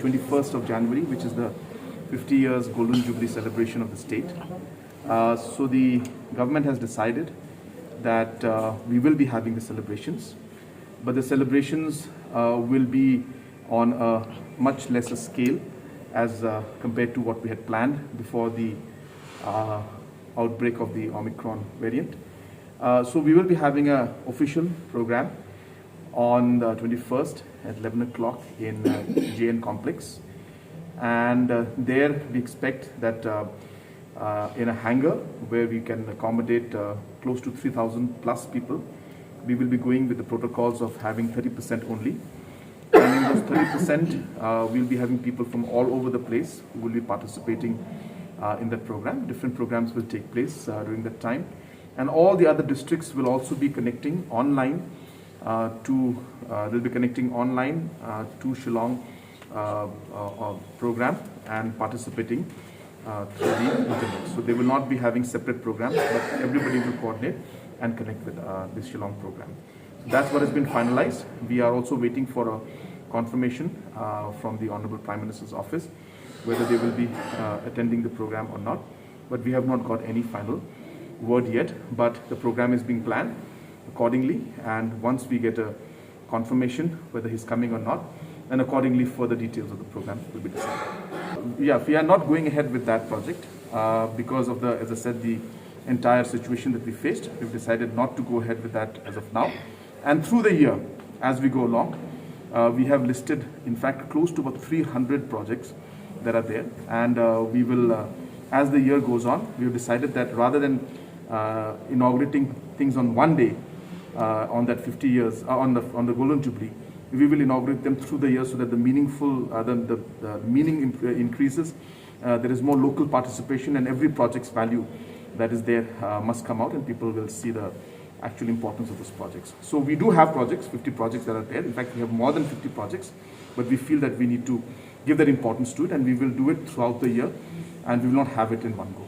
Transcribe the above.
21st of January, which is the 50 years Golden Jubilee celebration of the state. So the government has decided that we will be having the celebrations, but the celebrations will be on a much lesser scale as compared to what we had planned before the outbreak of the Omicron variant. So we will be having an official program on the 21st at 11 o'clock in JN complex, and there we expect that in a hangar where we can accommodate close to 3,000 plus people, we will be going with the protocols of having 30% only. And in those 30%, we'll be having people from all over the place who will be participating in that program. Different programs will take place during that time. And all the other districts will also be connecting online they'll be connecting online to Shillong program and participating through the internet. So they will not be having separate programs, but everybody will coordinate and connect with this Shillong program. So that's what has been finalized. We are also waiting for a confirmation from the Honorable Prime Minister's office whether they will be attending the program or not. But we have not got any final word yet. But the program is being planned accordingly, and once we get a confirmation whether he's coming or not, then accordingly further details of the program will be decided. Yeah, we are not going ahead with that project because of the, as I said, the entire situation that we faced. We've decided not to go ahead with that as of now. And through the year, as we go along, we have listed, in fact, close to about 300 projects that are there. And we will, as the year goes on, we have decided that rather than inaugurating things on one day, on that 50 years, on the Golden Jubilee, we will inaugurate them through the year so that the meaningful, the meaning increases. There is more local participation, and every project's value that is there must come out, and people will see the actual importance of those projects. So we do have projects, 50 projects that are there. In fact, we have more than 50 projects, but we feel that we need to give that importance to it, and we will do it throughout the year, and we will not have it in one go.